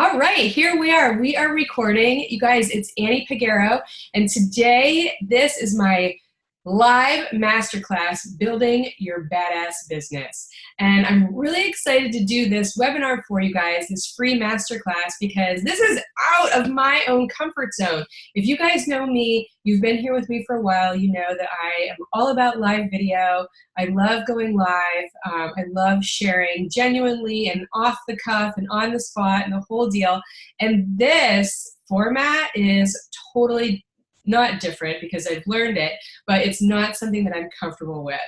All right, here we are. We are recording. You guys, it's Annie Peguero, and today this is my live masterclass, Building Your Badass Business. And I'm really excited to do this webinar for you guys, this free masterclass, because this is out of my own comfort zone. If you guys know me, you've been here with me for a while, you know that I am all about live video. I love going live. I love sharing genuinely and off the cuff and on the spot and the whole deal. And this format is totally not different because I've learned it, but it's not something that I'm comfortable with,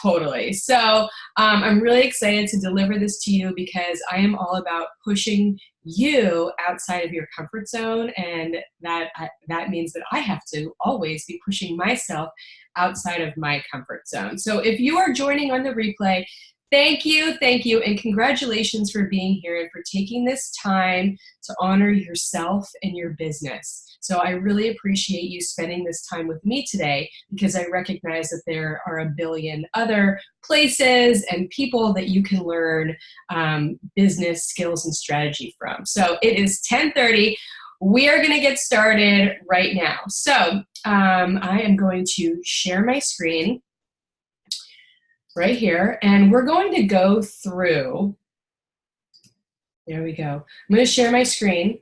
totally. So I'm really excited to deliver this to you because I am all about pushing you outside of your comfort zone, and that means that I have to always be pushing myself outside of my comfort zone. So if you are joining on the replay, thank you, and congratulations for being here and for taking this time to honor yourself and your business. So I really appreciate you spending this time with me today because I recognize that there are a billion other places and people that you can learn business skills and strategy from. So it is 10:30. We are going to get started right now. So I am going to share my screen right here, and we're going to go through, there we go. I'm going to share my screen.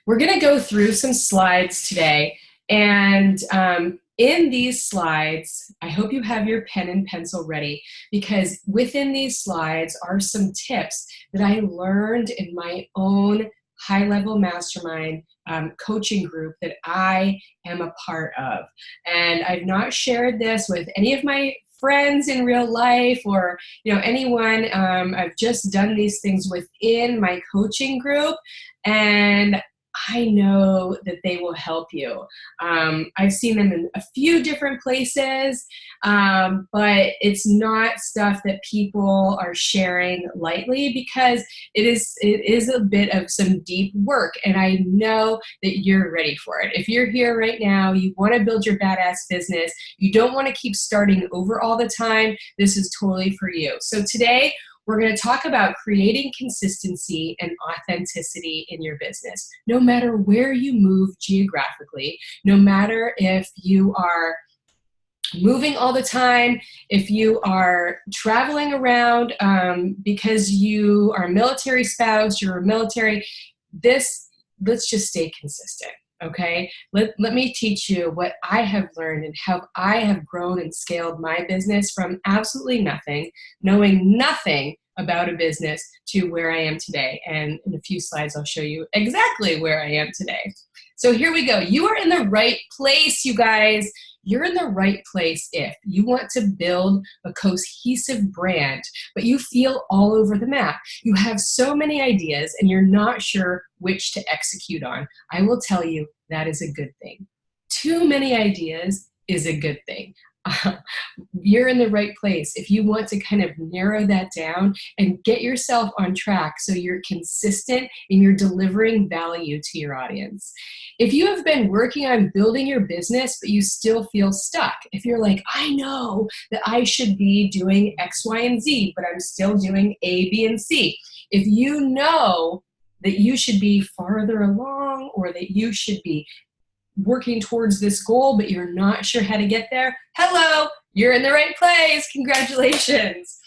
We're going to go through some slides today, and in these slides, I hope you have your pen and pencil ready, because within these slides are some tips that I learned in my own high-level mastermind coaching group that I am a part of. And I've not shared this with any of my friends in real life or anyone. I've just done these things within my coaching group, and I know that they will help you. I've seen them in a few different places, but it's not stuff that people are sharing lightly because it is a bit of some deep work, and I know that you're ready for it. If you're here right now, you want to build your badass business, you don't want to keep starting over all the time, this is totally for you. So today, we're going to talk about creating consistency and authenticity in your business. No matter where you move geographically, no matter if you are moving all the time, if you are traveling around because you are a military spouse, you're a military, let's just stay consistent. Okay, let me teach you what I have learned and how I have grown and scaled my business from absolutely nothing, knowing nothing about a business, to where I am today. And in a few slides, I'll show you exactly where I am today. So here we go. You are in the right place, you guys. You're in the right place if you want to build a cohesive brand, but you feel all over the map. You have so many ideas and you're not sure which to execute on. I will tell you that is a good thing. Too many ideas is a good thing. You're in the right place if you want to kind of narrow that down and get yourself on track so you're consistent and you're delivering value to your audience. If you have been working on building your business but you still feel stuck, if you're like, I know that I should be doing X, Y, and Z, but I'm still doing A, B, and C. If you know that you should be farther along or that you should be working towards this goal, but you're not sure how to get there, hello, you're in the right place. Congratulations.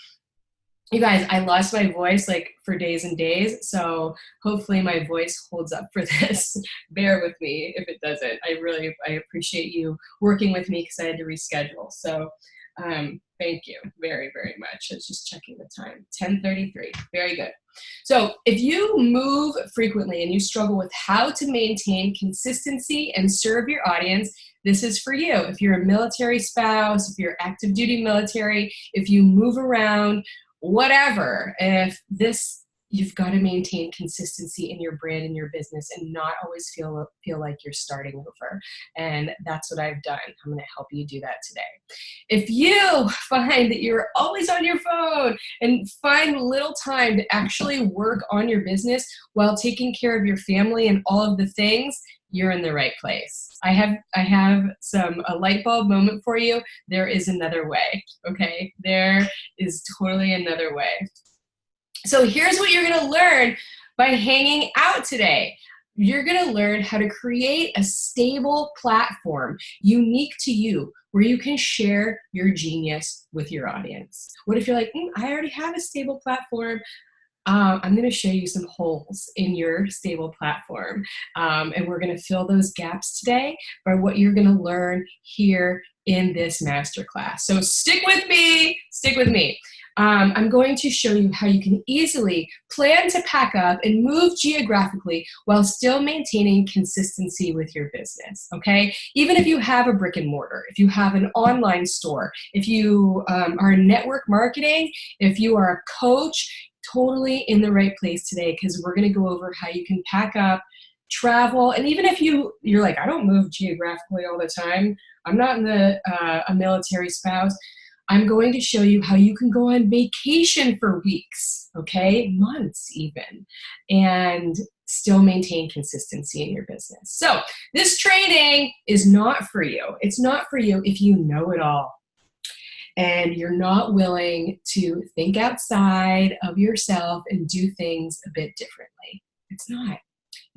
You guys, I lost my voice like for days and days, so hopefully my voice holds up for this. Bear with me if it doesn't. I appreciate you working with me because I had to reschedule. So thank you very, very much. I was just checking the time, 10:33. Very good. So if you move frequently and you struggle with how to maintain consistency and serve your audience, this is for you. If you're a military spouse, if you're active duty military, if you move around, whatever, you've got to maintain consistency in your brand and your business and not always feel like you're starting over. And that's what I've done. I'm going to help you do that today. If you find that you're always on your phone and find little time to actually work on your business while taking care of your family and all of the things, you're in the right place. I have a light bulb moment for you. There is another way, okay? There is totally another way. So here's what you're going to learn by hanging out today. You're going to learn how to create a stable platform unique to you where you can share your genius with your audience. What if you're like, I already have a stable platform? I'm going to show you some holes in your stable platform, and we're going to fill those gaps today by what you're going to learn here in this masterclass. So stick with me, stick with me. I'm going to show you how you can easily plan to pack up and move geographically while still maintaining consistency with your business, okay? Even if you have a brick and mortar, if you have an online store, if you are in network marketing, if you are a coach, totally in the right place today, because we're going to go over how you can pack up, travel, and even if you're like, I don't move geographically all the time, I'm not a military spouse, I'm going to show you how you can go on vacation for weeks, okay, months even, and still maintain consistency in your business. So this training is not for you. It's not for you if you know it all and you're not willing to think outside of yourself and do things a bit differently. It's not.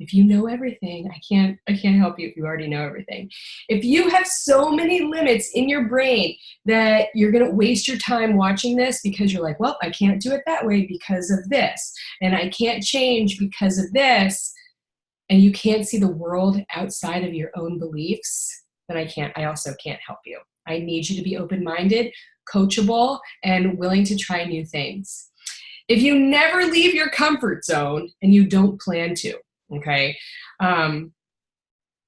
If you know everything, I can't help you if you already know everything. If you have so many limits in your brain that you're going to waste your time watching this because you're like, well, I can't do it that way because of this, and I can't change because of this, and you can't see the world outside of your own beliefs, then I also can't help you. I need you to be open-minded, coachable, and willing to try new things. If you never leave your comfort zone and you don't plan to, okay,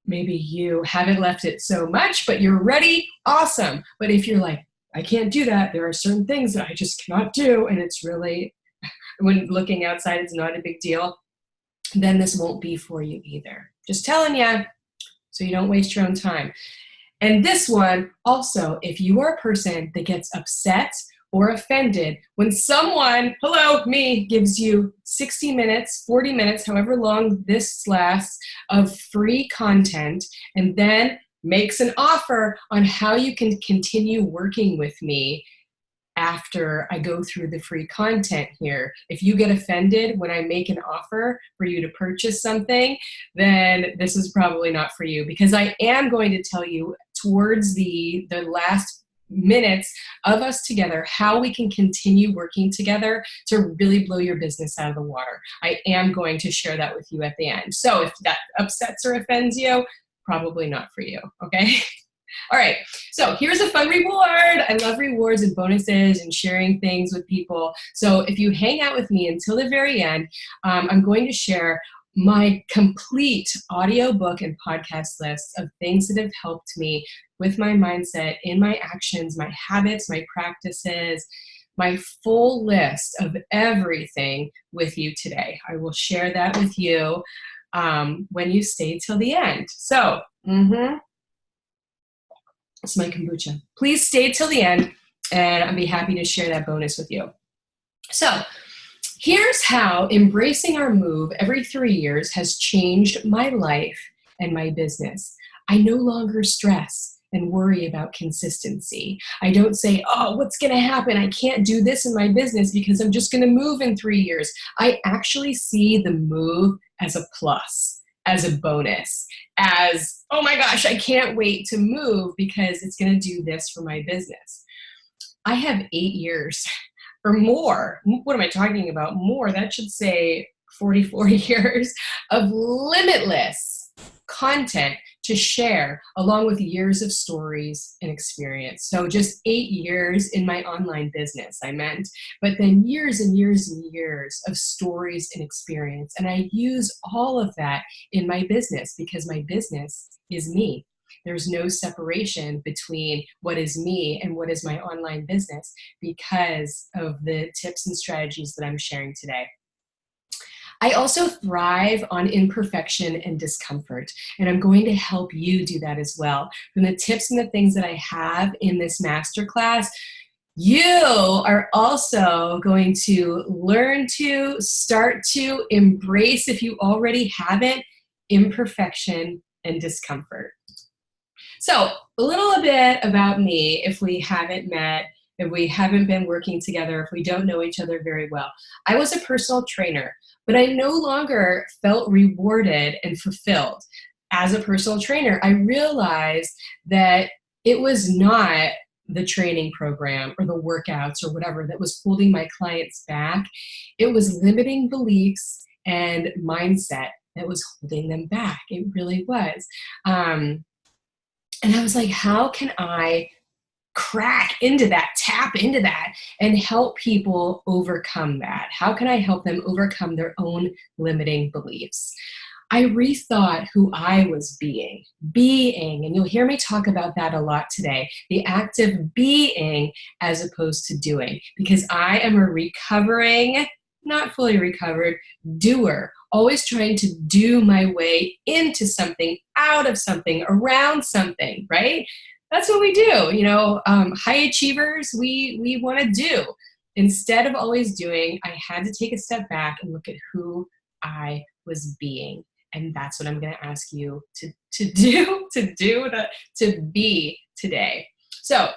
maybe you haven't left it so much, but you're ready, awesome. But if you're like, I can't do that, there are certain things that I just cannot do, and it's really, when looking outside, it's not a big deal, then this won't be for you either. Just telling you, so you don't waste your own time. And this one, also, if you are a person that gets upset or offended when someone, hello, me, gives you 60 minutes, 40 minutes, however long this lasts, of free content, and then makes an offer on how you can continue working with me after I go through the free content here. If you get offended when I make an offer for you to purchase something, then this is probably not for you, because I am going to tell you towards the last minutes of us together how we can continue working together to really blow your business out of the water. I am going to share that with you at the end. So if that upsets or offends you, probably not for you, okay? All right, so here's a fun reward. I love rewards and bonuses and sharing things with people. So if you hang out with me until the very end, I'm going to share my complete audiobook and podcast list of things that have helped me with my mindset, in my actions, my habits, my practices, my full list of everything with you today. I will share that with you when you stay till the end. So, it's my kombucha. Please stay till the end, and I'd be happy to share that bonus with you. So here's how embracing our move every 3 years has changed my life and my business. I no longer stress and worry about consistency. I don't say, oh, what's going to happen? I can't do this in my business because I'm just going to move in 3 years. I actually see the move as a plus, as a bonus, as, oh my gosh, I can't wait to move because it's going to do this for my business. I have 8 years or more. What am I talking about? More, that should say 44 years of limitless content to share, along with years of stories and experience. So just 8 years in my online business, I meant, but then years and years and years of stories and experience. And I use all of that in my business because my business is me. There's no separation between what is me and what is my online business because of the tips and strategies that I'm sharing today. I also thrive on imperfection and discomfort, and I'm going to help you do that as well. From the tips and the things that I have in this masterclass, you are also going to learn to start to embrace, if you already haven't, imperfection and discomfort. So a little bit about me if we haven't met if we haven't been working together, if we don't know each other very well. I was a personal trainer, but I no longer felt rewarded and fulfilled as a personal trainer. I realized that it was not the training program or the workouts or whatever that was holding my clients back. It was limiting beliefs and mindset that was holding them back. It really was. And I was like, how can I crack into that, tap into that, and help people overcome that? How can I help them overcome their own limiting beliefs? I rethought who I was being, and you'll hear me talk about that a lot today, the act of being as opposed to doing, because I am a recovering, not fully recovered, doer, always trying to do my way into something, out of something, around something, right? That's what we do. High achievers, we want to do. Instead of always doing, I had to take a step back and look at who I was being. And that's what I'm going to ask you to be today. So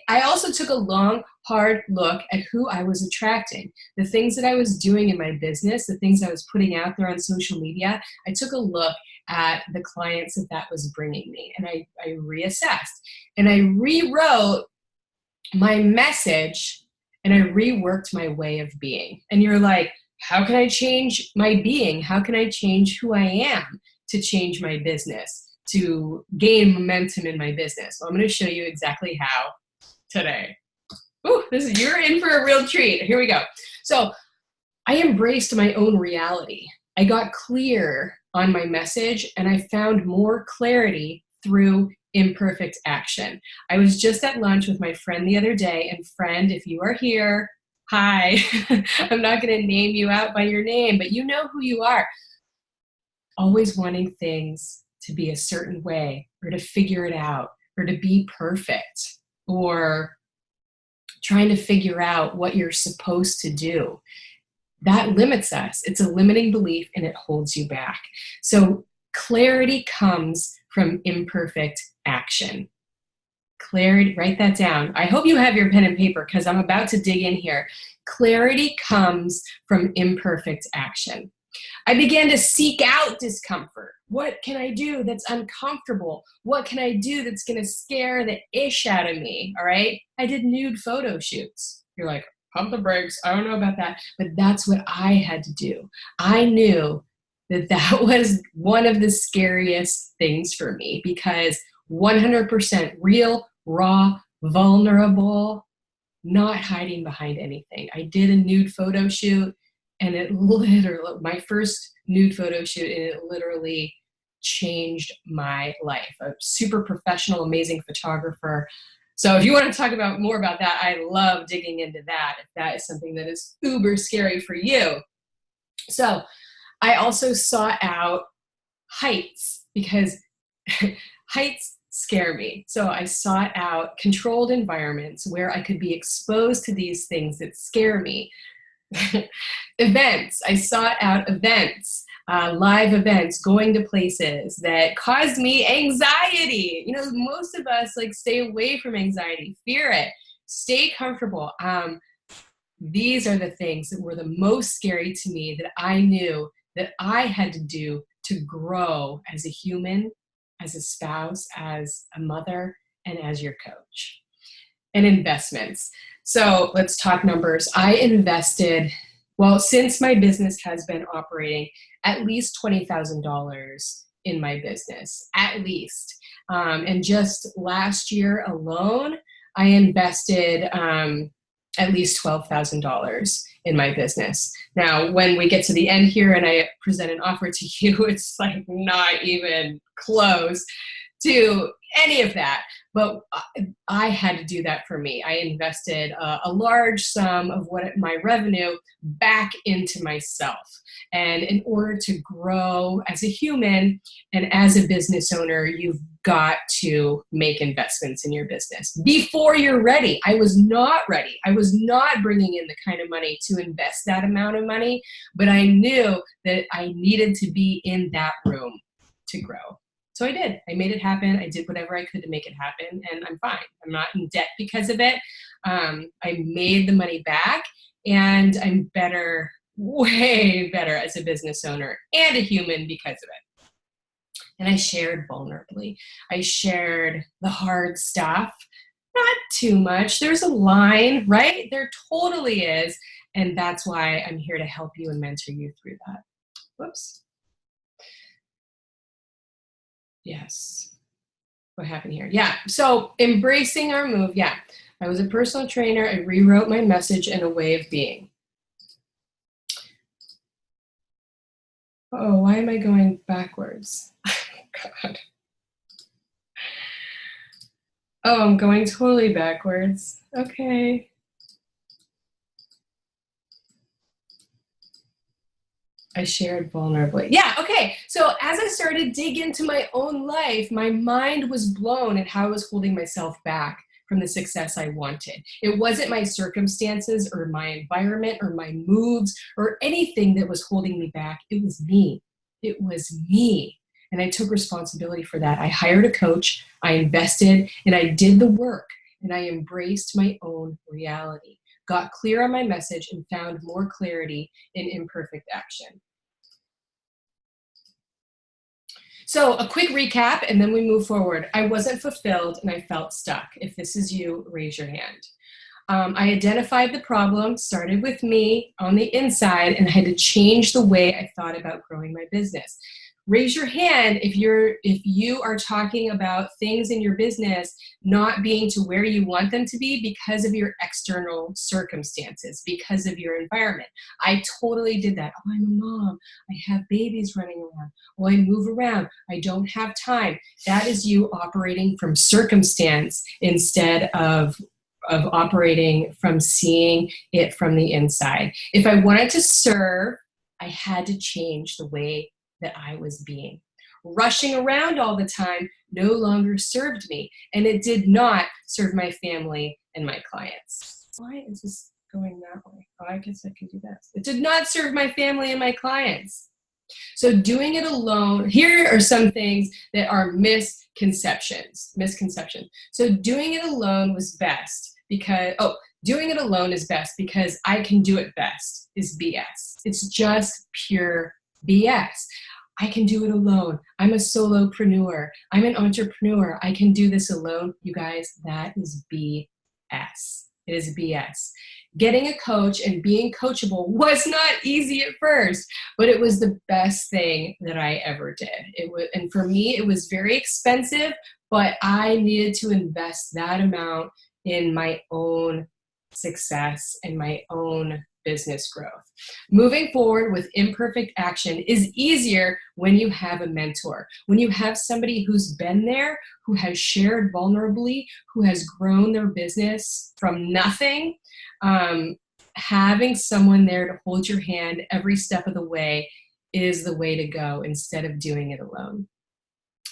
I also took a long, hard look at who I was attracting, the things that I was doing in my business, the things I was putting out there on social media. I took a look at the clients that was bringing me, and I reassessed, and I rewrote my message, and I reworked my way of being. And you're like, how can I change my being? How can I change who I am to change my business, to gain momentum in my business? Well, I'm going to show you exactly how today. Ooh, you're in for a real treat. Here we go. So I embraced my own reality. I got clear on my message, and I found more clarity through imperfect action. I was just at lunch with my friend the other day, and friend, if you are here, hi. I'm not going to name you out by your name, but you know who you are. Always wanting things to be a certain way, or to figure it out, or to be perfect, or trying to figure out what you're supposed to do. That limits us. It's a limiting belief, and it holds you back. So clarity comes from imperfect action. Clarity, write that down. I hope you have your pen and paper, because I'm about to dig in here. Clarity comes from imperfect action. I began to seek out discomfort. What can I do that's uncomfortable? What can I do that's going to scare the ish out of me? All right. I did nude photo shoots. You're like, pump the brakes. I don't know about that. But that's what I had to do. I knew that was one of the scariest things for me, because 100% real, raw, vulnerable, not hiding behind anything. I did a nude photo shoot, and it literally, my first nude photo shoot, and it literally changed my life. A super professional, amazing photographer. So if you want to talk about more about that, I love digging into that, if that is something that is uber scary for you. So I also sought out heights, because heights scare me. So I sought out controlled environments where I could be exposed to these things that scare me. Events. I sought out events, live events, going to places that caused me anxiety. Most of us stay away from anxiety, fear it, stay comfortable. These are the things that were the most scary to me, that I knew that I had to do to grow as a human, as a spouse, as a mother, and as your coach. And investments. So let's talk numbers. I invested, since my business has been operating, at least $20,000 in my business, at least. And just last year alone, I invested at least $12,000 in my business. Now, when we get to the end here and I present an offer to you, it's not even close to any of that. But I had to do that for me. I invested a large sum of my revenue back into myself. And in order to grow as a human and as a business owner, you've got to make investments in your business before you're ready. I was not ready. I was not bringing in the kind of money to invest that amount of money, but I knew that I needed to be in that room to grow. So I did. I made it happen. I did whatever I could to make it happen, and I'm fine. I'm not in debt because of it. I made the money back, and I'm better, way better as a business owner and a human because of it. And I shared vulnerably. I shared the hard stuff, not too much. There's a line, right? There totally is. And that's why I'm here to help you and mentor you through that. Whoops. Yes. What happened here? Yeah. So embracing our move. Yeah. I was a personal trainer. I rewrote my message and a way of being. Oh, why am I going backwards? God. Oh, I'm going totally backwards. Okay. I shared vulnerably. Yeah, okay. So as I started to dig into my own life, my mind was blown at how I was holding myself back from the success I wanted. It wasn't my circumstances or my environment or my moves or anything that was holding me back. It was me. It was me. And I took responsibility for that. I hired a coach, I invested, and I did the work, and I embraced my own reality, got clear on my message, and found more clarity in imperfect action. So a quick recap, and then we move forward. I wasn't fulfilled, and I felt stuck. If this is you, raise your hand. I identified the problem, started with me on the inside, and I had to change the way I thought about growing my business. Raise your hand if you are talking about things in your business not being to where you want them to be because of your external circumstances, because of your environment. I totally did that. Oh, I'm a mom. I have babies running around. Oh, I move around. I don't have time. That is you operating from circumstance instead of operating from seeing it from the inside. If I wanted to serve, I had to change the way that I was being. Rushing around all the time no longer served me, and it did not serve my family and my clients. Why is this going that way? Oh, I guess I can do this. It did not serve my family and my clients. So doing it alone, here are some things that are misconceptions. So doing it alone was best because, doing it alone is best because I can do it best is BS. It's just pure BS. I can do it alone. I'm a solopreneur. I'm an entrepreneur. I can do this alone. You guys, that is BS. It is BS. Getting a coach and being coachable was not easy at first, but it was the best thing that I ever did. And for me, it was very expensive, but I needed to invest that amount in my own success and my own business growth. Moving forward with imperfect action is easier when you have a mentor, when you have somebody who's been there, who has shared vulnerably, who has grown their business from nothing. Having someone there to hold your hand every step of the way is the way to go instead of doing it alone.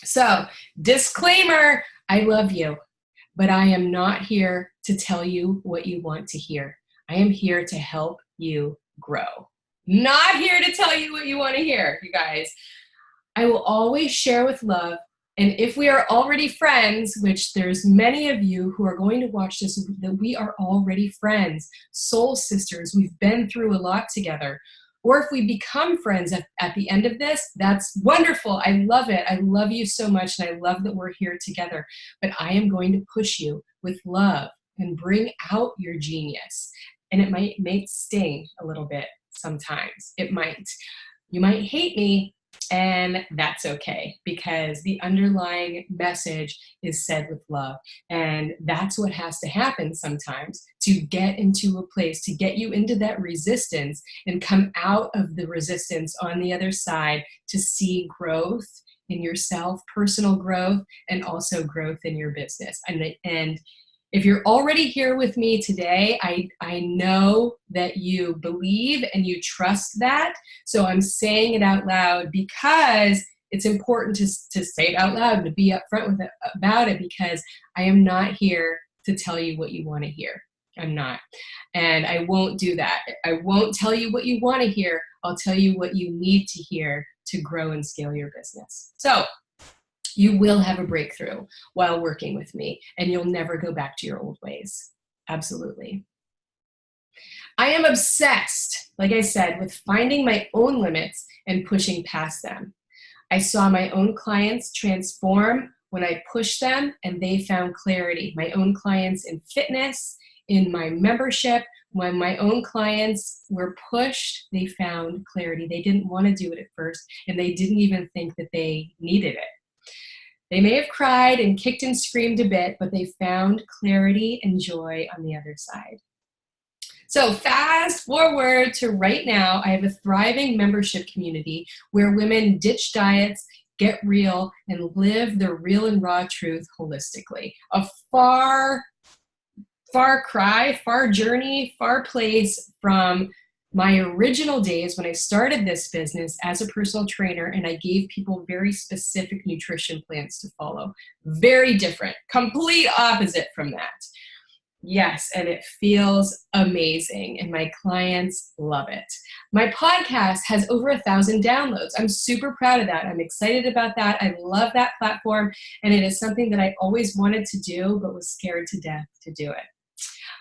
So, disclaimer, I love you, but I am not here to tell you what you want to hear. I am here to help you grow. Not here to tell you what you want to hear, you guys. I will always share with love. And if we are already friends, which there's many of you who are going to watch this, that we are already friends, soul sisters, we've been through a lot together. Or if we become friends at the end of this, that's wonderful. I love it. I love you so much, and I love that we're here together. But I am going to push you with love and bring out your genius. And it might sting a little bit sometimes. It might. You might hate me, and that's okay, because the underlying message is said with love. And that's what has to happen sometimes to get into a place, to get you into that resistance and come out of the resistance on the other side to see growth in yourself, personal growth, and also growth in your business. And if you're already here with me today, I know that you believe and you trust that. So I'm saying it out loud because it's important to say it out loud and to be upfront about it, because I am not here to tell you what you want to hear. I'm not. And I won't do that. I won't tell you what you want to hear. I'll tell you what you need to hear to grow and scale your business. So you will have a breakthrough while working with me, and you'll never go back to your old ways. Absolutely. I am obsessed, like I said, with finding my own limits and pushing past them. I saw my own clients transform when I pushed them and they found clarity. My own clients in fitness, in my membership, when my own clients were pushed, they found clarity. They didn't want to do it at first, and they didn't even think that they needed it. They may have cried and kicked and screamed a bit, but they found clarity and joy on the other side. So fast forward to right now, I have a thriving membership community where women ditch diets, get real, and live their real and raw truth holistically. A far cry, far journey, far place from my original days when I started this business as a personal trainer and I gave people very specific nutrition plans to follow. Very different, complete opposite from that. Yes, and it feels amazing, and my clients love it. My podcast has over 1,000 downloads. I'm super proud of that. I'm excited about that. I love that platform, and it is something that I always wanted to do, but was scared to death to do it.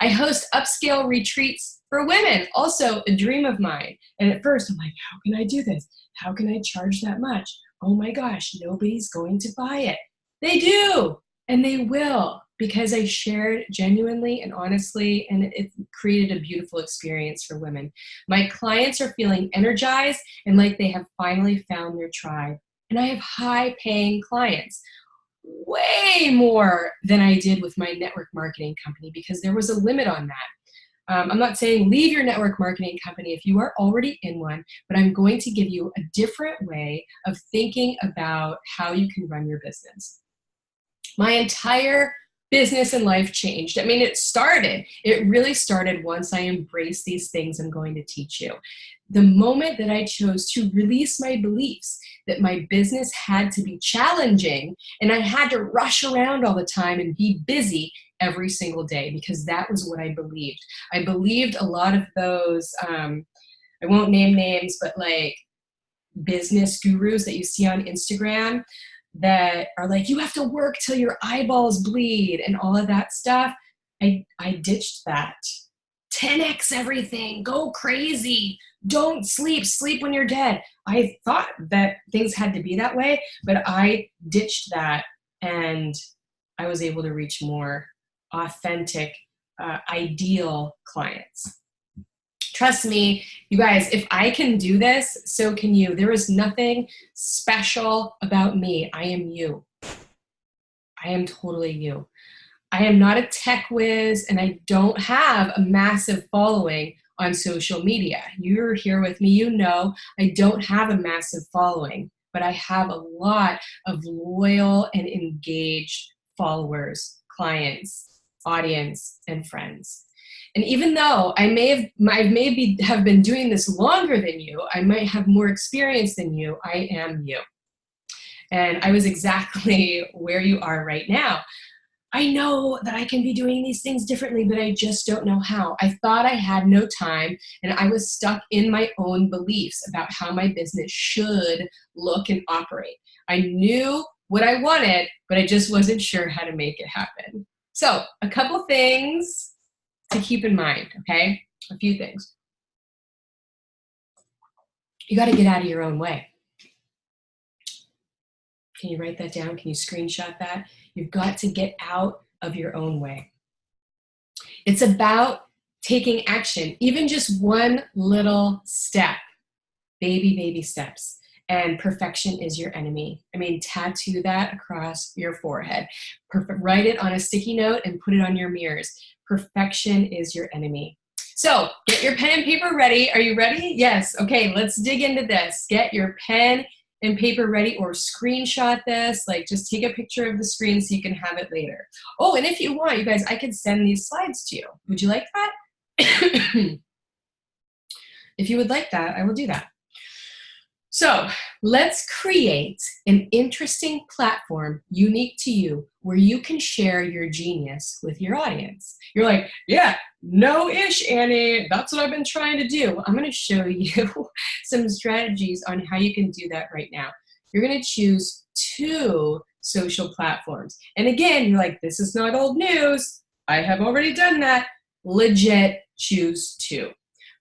I host upscale retreats for women, also a dream of mine. And at first, I'm like, how can I do this? How can I charge that much? Oh my gosh, nobody's going to buy it. They do, and they will, because I shared genuinely and honestly, and it created a beautiful experience for women. My clients are feeling energized and like they have finally found their tribe. And I have high-paying clients, way more than I did with my network marketing company because there was a limit on that. I'm not saying leave your network marketing company if you are already in one, but I'm going to give you a different way of thinking about how you can run your business. My entire business and life changed. I mean, it really started once I embraced these things I'm going to teach you. The moment that I chose to release my beliefs that my business had to be challenging and I had to rush around all the time and be busy every single day, because that was what I believed. I believed a lot of those, I won't name names, but like business gurus that you see on Instagram that are like, you have to work till your eyeballs bleed and all of that stuff. I ditched that. 10x everything, go crazy, don't sleep when you're dead. I thought that things had to be that way, but I ditched that and I was able to reach more authentic, ideal clients. Trust me, you guys, if I can do this, so can you. There is nothing special about me. I am you. I am totally you. I am not a tech whiz, and I don't have a massive following on social media. You're here with me, you know I don't have a massive following, but I have a lot of loyal and engaged followers, clients, audience, and friends. And even though I maybe have been doing this longer than you, I might have more experience than you, I am you. And I was exactly where you are right now. I know that I can be doing these things differently, but I just don't know how. I thought I had no time, and I was stuck in my own beliefs about how my business should look and operate. I knew what I wanted, but I just wasn't sure how to make it happen. So a couple things to keep in mind, okay? A few things. You got to get out of your own way. Can you write that down? Can you screenshot that? You've got to get out of your own way. It's about taking action, even just one little step, baby steps. And perfection is your enemy. I mean, tattoo that across your forehead. Write it on a sticky note and put it on your mirrors. Perfection is your enemy. So get your pen and paper ready. Are you ready? Yes. Okay, let's dig into this. Get your pen and paper ready, or screenshot this. Like, just take a picture of the screen so you can have it later. Oh, and if you want, you guys, I could send these slides to you. Would you like that? If you would like that, I will do that. So let's create an interesting platform unique to you where you can share your genius with your audience. You're like, yeah, no ish, Annie. That's what I've been trying to do. I'm going to show you some strategies on how you can do that right now. You're going to choose 2 social platforms. And again, you're like, this is not old news. I have already done that. Legit choose two.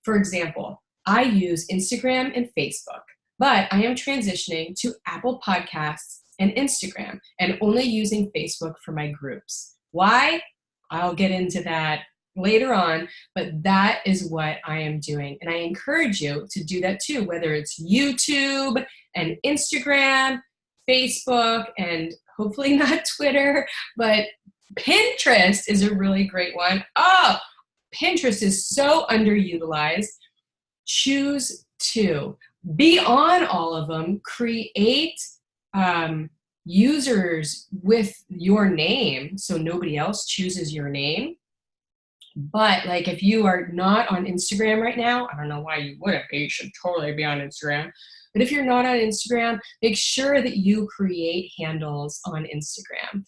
For example, I use Instagram and Facebook, but I am transitioning to Apple Podcasts and Instagram and only using Facebook for my groups. Why? I'll get into that later on, but that is what I am doing. And I encourage you to do that too, whether it's YouTube and Instagram, Facebook, and hopefully not Twitter, but Pinterest is a really great one. Oh, Pinterest is so underutilized. Choose two. Be on all of them. Create users with your name so nobody else chooses your name. But like if you are not on Instagram right now, I don't know why you wouldn't be. You should totally be on Instagram. But if you're not on Instagram, make sure that you create handles on Instagram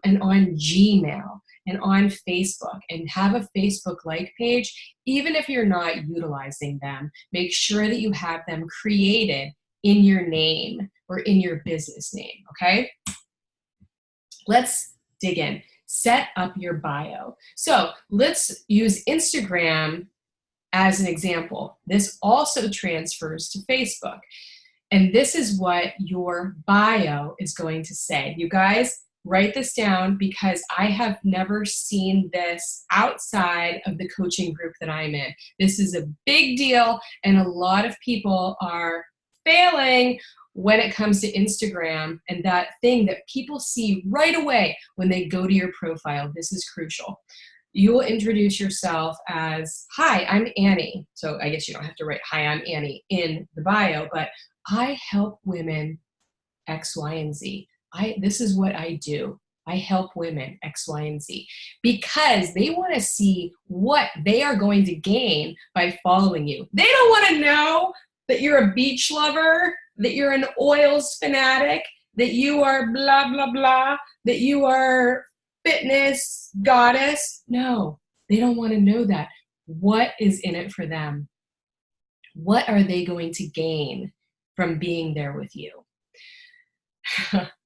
and on Gmail and on Facebook and have a Facebook like page. Even if you're not utilizing them, make sure that you have them created in your name or in your business name, okay? Let's dig in. Set up your bio. So let's use Instagram as an example. This also transfers to Facebook. And this is what your bio is going to say. You guys, write this down because I have never seen this outside of the coaching group that I'm in. This is a big deal, and a lot of people are failing when it comes to Instagram and that thing that people see right away when they go to your profile. This is crucial. You will introduce yourself as, hi, I'm Annie. So I guess you don't have to write, hi, I'm Annie in the bio, but I help women X, Y, and Z. This is what I do. I help women X, Y, and Z because they want to see what they are going to gain by following you. They don't want to know that you're a beach lover, that you're an oils fanatic, that you are blah, blah, blah, that you are fitness goddess. No, they don't want to know that. What is in it for them? What are they going to gain from being there with you?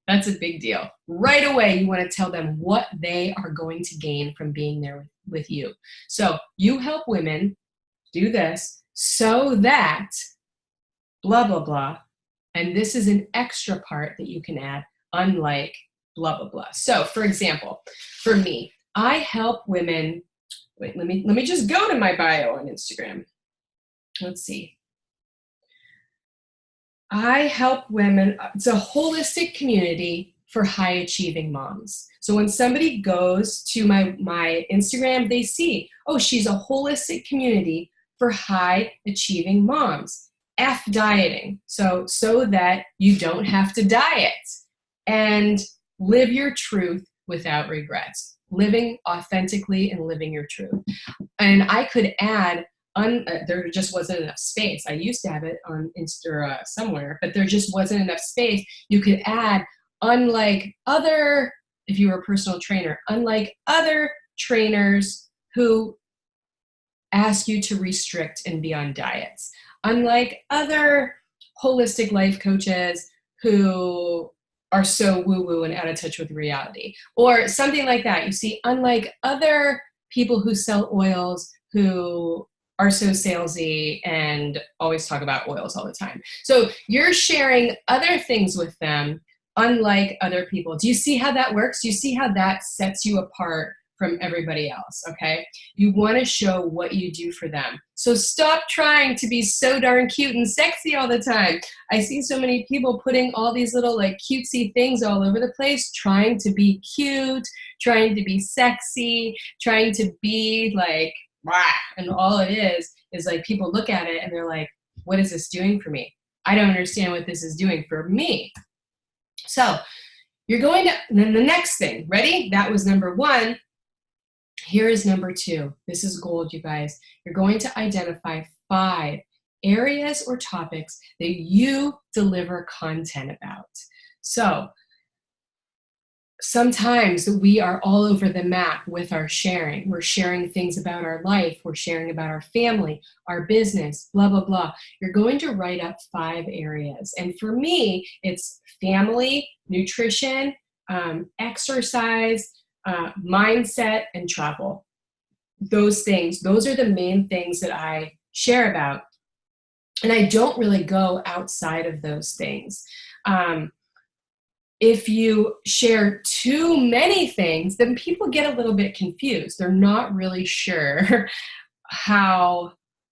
That's a big deal. Right away, you want to tell them what they are going to gain from being there with you. So you help women do this so that blah, blah, blah. And this is an extra part that you can add, unlike blah, blah, blah. So for example, for me, I help women. Wait, let me just go to my bio on Instagram. Let's see. I help women. It's a holistic community for high achieving moms. So when somebody goes to my Instagram, they see, oh, she's a holistic community for high achieving moms. F dieting. So that you don't have to diet and live your truth without regrets. Living authentically and living your truth. And I could add, there just wasn't enough space. I used to have it on Insta somewhere, but there just wasn't enough space. You could add, unlike other, if you were a personal trainer, unlike other trainers who ask you to restrict and be on diets, unlike other holistic life coaches who are so woo-woo and out of touch with reality, or something like that. You see, unlike other people who sell oils who are so salesy and always talk about oils all the time. So you're sharing other things with them, unlike other people. Do you see how that works? Do you see how that sets you apart from everybody else, okay? You want to show what you do for them. So stop trying to be so darn cute and sexy all the time. I see so many people putting all these little like cutesy things all over the place, trying to be cute, trying to be sexy, trying to be like, rah, and all it is like people look at it and they're like, what is this doing for me? I don't understand what this is doing for me. So you're going to, then the next thing, ready? That was number one. Here is number two. This is gold, you guys. You're going to identify 5 areas or topics that you deliver content about. So sometimes we are all over the map with our sharing. We're sharing things about our life. We're sharing about our family, our business, blah, blah, blah. You're going to write up 5 areas. And for me, it's family, nutrition, exercise, mindset, and travel. Those things, those are the main things that I share about. And I don't really go outside of those things. If you share too many things, then people get a little bit confused. They're not really sure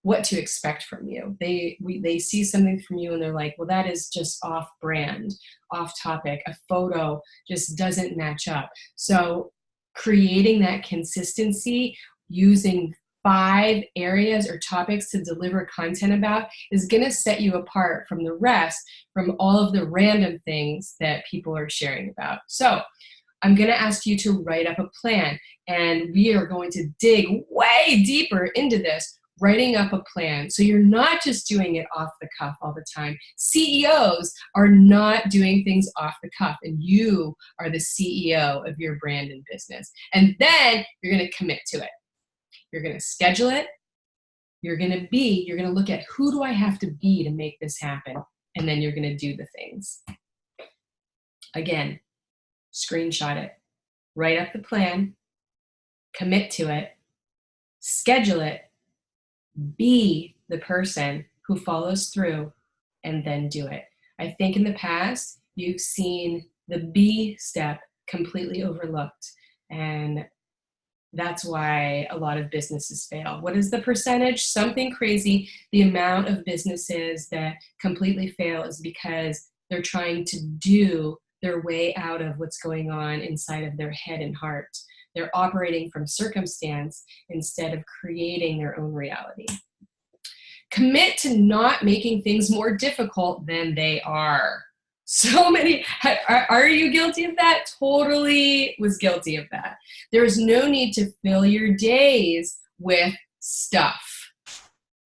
what to expect from you. They see something from you and they're like, well, that is just off brand, off topic. A photo just doesn't match up. So creating that consistency using 5 areas or topics to deliver content about is going to set you apart from the rest, from all of the random things that people are sharing about. So I'm going to ask you to write up a plan, and we are going to dig way deeper into this, writing up a plan. So you're not just doing it off the cuff all the time. CEOs are not doing things off the cuff, and you are the CEO of your brand and business. And then you're going to commit to it. You're going to schedule it. You're going to look at, who do I have to be to make this happen? And then you're going to do the things. Again, screenshot it, write up the plan, commit to it, schedule it, be the person who follows through, and then do it. I think in the past, you've seen the be step completely overlooked, and that's why a lot of businesses fail. What is the percentage? Something crazy. The amount of businesses that completely fail is because they're trying to do their way out of what's going on inside of their head and heart. They're operating from circumstance instead of creating their own reality. Commit to not making things more difficult than they are. So many, are you guilty of that? Totally was guilty of that. There's no need to fill your days with stuff.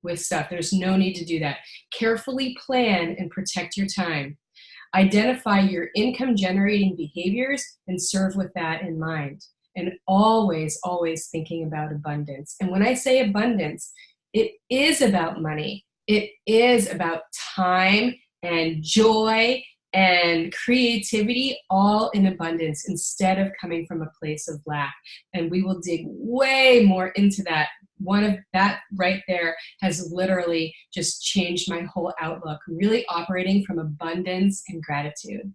There's no need to do that. Carefully plan and protect your time. Identify your income generating behaviors and serve with that in mind. And always, always thinking about abundance. And when I say abundance, it is about money. It is about time and joy and creativity, all in abundance, instead of coming from a place of lack. And we will dig way more into that. One of that right there has literally just changed my whole outlook, really operating from abundance and gratitude.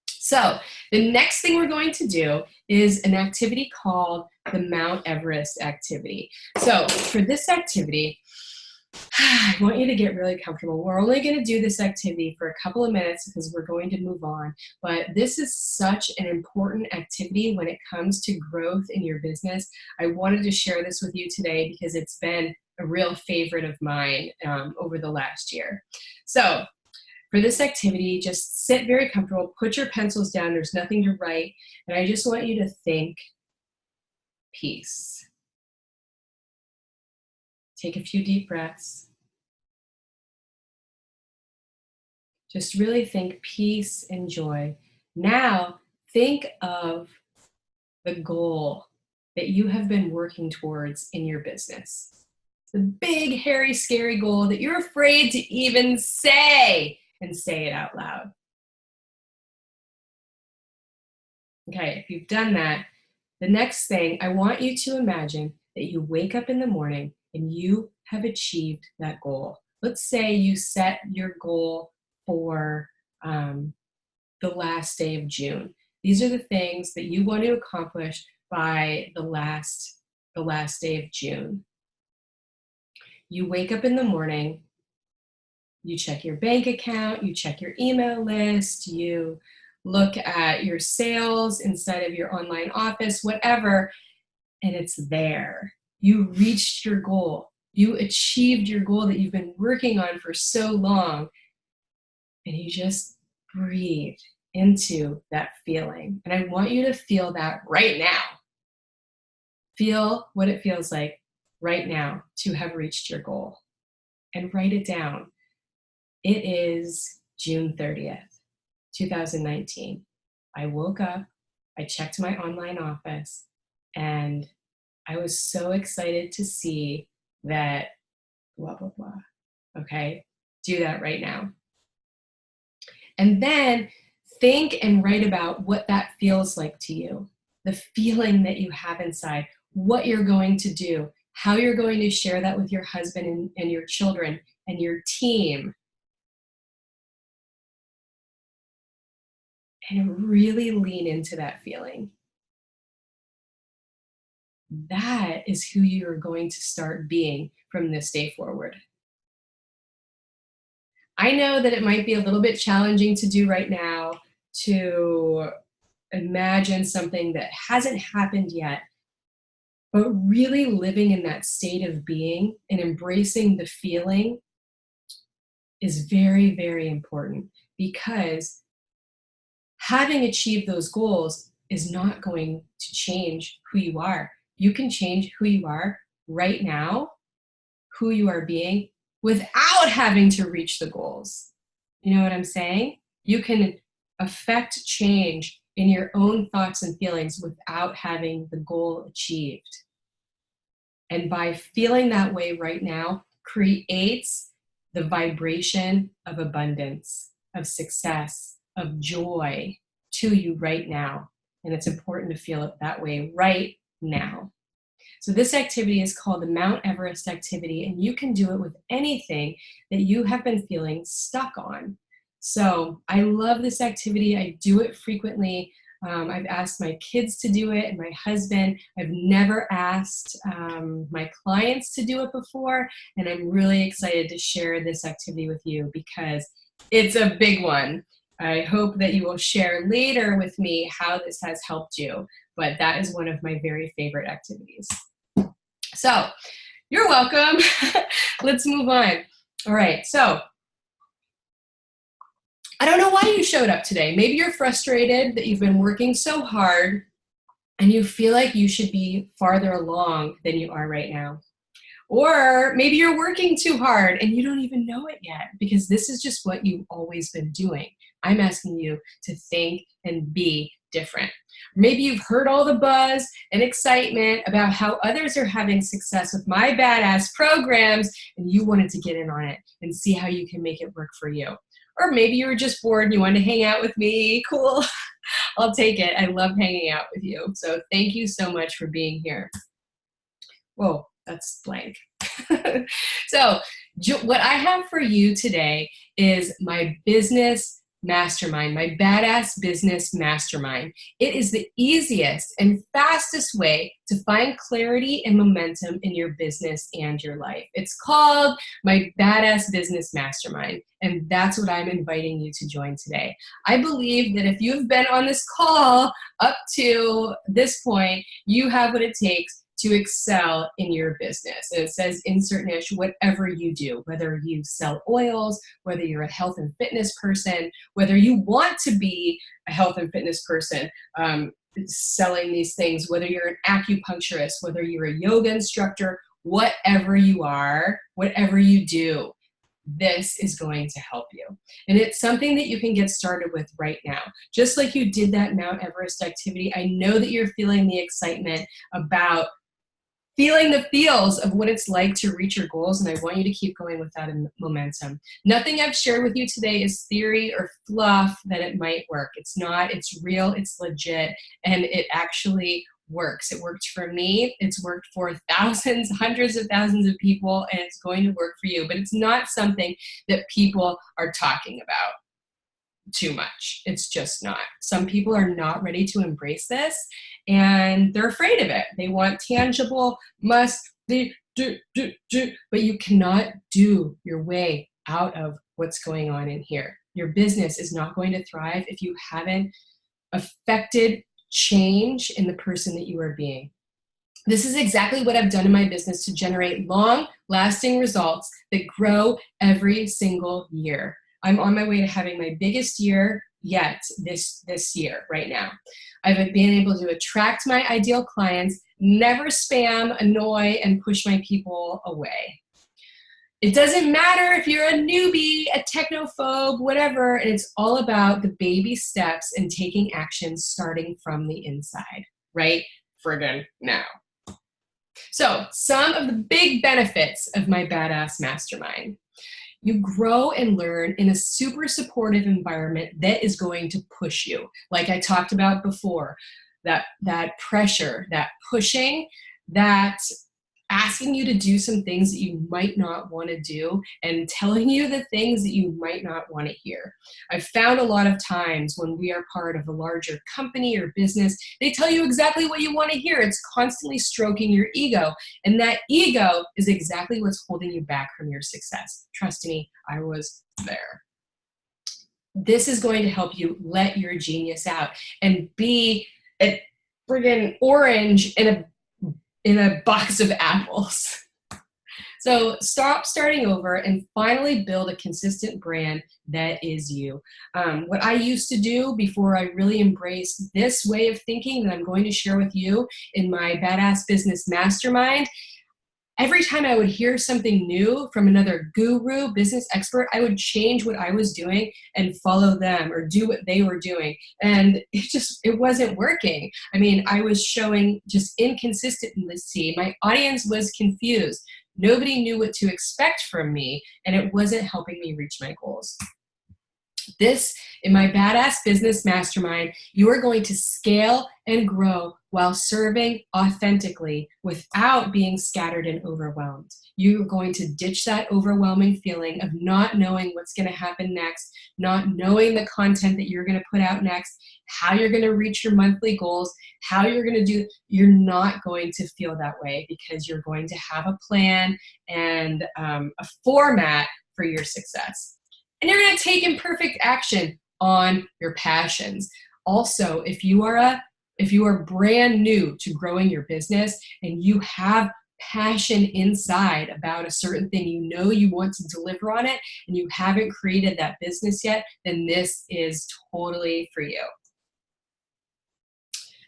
So the next thing we're going to do is an activity called the Mount Everest activity. So for this activity, I want you to get really comfortable. We're only going to do this activity for a couple of minutes because we're going to move on. But this is such an important activity when it comes to growth in your business. I wanted to share this with you today because it's been a real favorite of mine over the last year. So for this activity, just sit very comfortable, put your pencils down, there's nothing to write, and I just want you to think peace. Take a few deep breaths. Just really think peace and joy. Now, think of the goal that you have been working towards in your business. The big, hairy, scary goal that you're afraid to even say, and say it out loud. Okay, if you've done that, the next thing, I want you to imagine that you wake up in the morning and you have achieved that goal. Let's say you set your goal for the last day of June. These are the things that you want to accomplish by the last day of June. You wake up in the morning, you check your bank account, you check your email list, you look at your sales inside of your online office, whatever, and it's there. You reached your goal. You achieved your goal that you've been working on for so long, and you just breathe into that feeling. And I want you to feel that right now. Feel what it feels like right now to have reached your goal, and write it down. It is June 30th, 2019. I woke up, I checked my online office, and I was so excited to see that blah, blah, blah. Okay, do that right now. And then think and write about what that feels like to you. the feeling that you have inside, what you're going to do, how you're going to share that with your husband and your children and your team. And really lean into that feeling. That is who you're going to start being from this day forward. I know that it might be a little bit challenging to do right now to imagine something that hasn't happened yet, but really living in that state of being and embracing the feeling is very, very important, because having achieved those goals is not going to change who you are. You can change who you are right now, who you are being, without having to reach the goals. You know what I'm saying? You can affect change in your own thoughts and feelings without having the goal achieved. And by feeling that way right now creates the vibration of abundance, of success, of joy to you right now. And it's important to feel it that way right now. So this activity is called the Mount Everest activity, and you can do it with anything that you have been feeling stuck on. So I love this activity. I do it frequently. I've asked my kids to do it and my husband. I've never asked my clients to do it before, and I'm really excited to share this activity with you because it's a big one. I hope that you will share later with me how this has helped you, but that is one of my very favorite activities. So you're welcome. Let's move on. All right, so I don't know why you showed up today. Maybe you're frustrated that you've been working so hard and you feel like you should be farther along than you are right now. Or maybe you're working too hard and you don't even know it yet, because this is just what you've always been doing. I'm asking you to think and be different. Maybe you've heard all the buzz and excitement about how others are having success with my badass programs, and you wanted to get in on it and see how you can make it work for you. Or maybe you were just bored and you wanted to hang out with me. Cool. I'll take it. I love hanging out with you. So thank you so much for being here. Whoa, that's blank. So what I have for you today is my business mastermind, my badass business mastermind. It is the easiest and fastest way to find clarity and momentum in your business and your life. It's called my badass business mastermind, and that's what I'm inviting you to join today. I believe that if you've been on this call up to this point, you have what it takes to excel in your business. And it says insert niche, whatever you do, whether you sell oils, whether you're a health and fitness person, whether you want to be a health and fitness person, selling these things, whether you're an acupuncturist, whether you're a yoga instructor, whatever you are, whatever you do, this is going to help you. And it's something that you can get started with right now. Just like you did that Mount Everest activity, I know that you're feeling the excitement about feeling the feels of what it's like to reach your goals, and I want you to keep going with that momentum. Nothing I've shared with you today is theory or fluff that it might work. It's not. It's real. It's legit, and it actually works. It worked for me. It's worked for thousands, hundreds of thousands of people, and it's going to work for you. But it's not something that people are talking about too much. It's just not. Some people are not ready to embrace this, and they're afraid of it. They want tangible, must be, do, but you cannot do your way out of what's going on in here. Your business is not going to thrive if you haven't affected change in the person that you are being. This is exactly what I've done in my business to generate long-lasting results that grow every single year. I'm on my way to having my biggest year yet this year, right now. I've been able to attract my ideal clients, never spam, annoy, and push my people away. It doesn't matter if you're a newbie, a technophobe, whatever, and it's all about the baby steps and taking action starting from the inside, right friggin' now. So some of the big benefits of my badass mastermind. You grow and learn in a super supportive environment that is going to push you. Like I talked about before, that pressure, that pushing, that asking you to do some things that you might not want to do and telling you the things that you might not want to hear. I've found a lot of times when we are part of a larger company or business, they tell you exactly what you want to hear. It's constantly stroking your ego. And that ego is exactly what's holding you back from your success. Trust me, I was there. This is going to help you let your genius out and be a friggin' orange in a box of apples. So stop starting over and finally build a consistent brand that is you. What I used to do before I really embraced this way of thinking that I'm going to share with you in my Badass Business Mastermind, every time I would hear something new from another guru, business expert, I would change what I was doing and follow them or do what they were doing. And it wasn't working. I mean, I was showing just inconsistency. My audience was confused. Nobody knew what to expect from me, and it wasn't helping me reach my goals. This, in my Badass Business Mastermind, you are going to scale and grow while serving authentically without being scattered and overwhelmed. You're going to ditch that overwhelming feeling of not knowing what's going to happen next, not knowing the content that you're going to put out next, how you're going to reach your monthly goals, how you're going to do. You're not going to feel that way because you're going to have a plan and a format for your success. And you're going to take imperfect action on your passions. Also, if you are brand new to growing your business and you have passion inside about a certain thing, you know you want to deliver on it and you haven't created that business yet, then this is totally for you.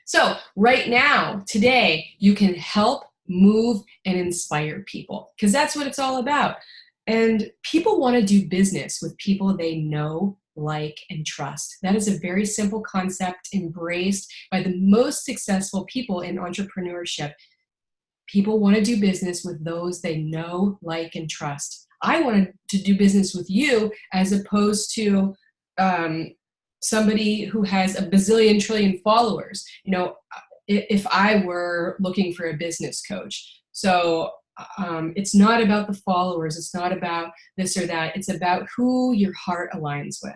So right now, today, you can help, move, and inspire people because that's what it's all about. And people want to do business with people they know, like, and trust. That is a very simple concept embraced by the most successful people in entrepreneurship. People want to do business with those they know, like, and trust. I wanted to do business with you as opposed to somebody who has a bazillion trillion followers. You know, if I were looking for a business coach. So it's not about the followers. It's not about this or that. It's about who your heart aligns with.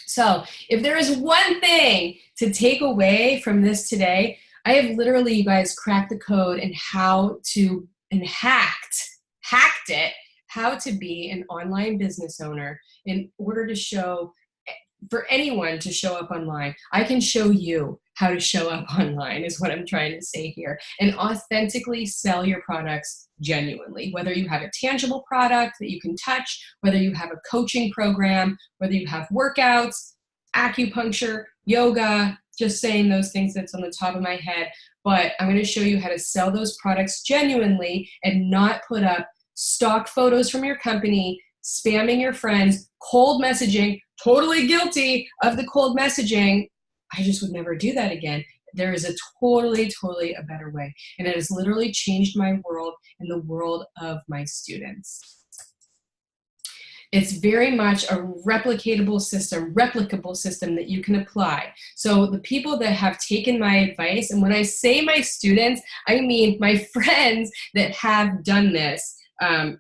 So if there is one thing to take away from this today, I have literally, you guys, cracked the code and hacked it, how to be an online business owner in order to show, for anyone to show up online. I can show you how to show up online is what I'm trying to say here, and authentically sell your products genuinely, whether you have a tangible product that you can touch, whether you have a coaching program, whether you have workouts, acupuncture, yoga, just saying those things that's on the top of my head. But I'm going to show you how to sell those products genuinely and not put up stock photos from your company, spamming your friends, cold messaging, totally guilty of the cold messaging. I just would never do that again. There is a totally a better way. And it has literally changed my world and the world of my students. It's very much a replicable system that you can apply. So the people that have taken my advice, and when I say my students, I mean my friends that have done this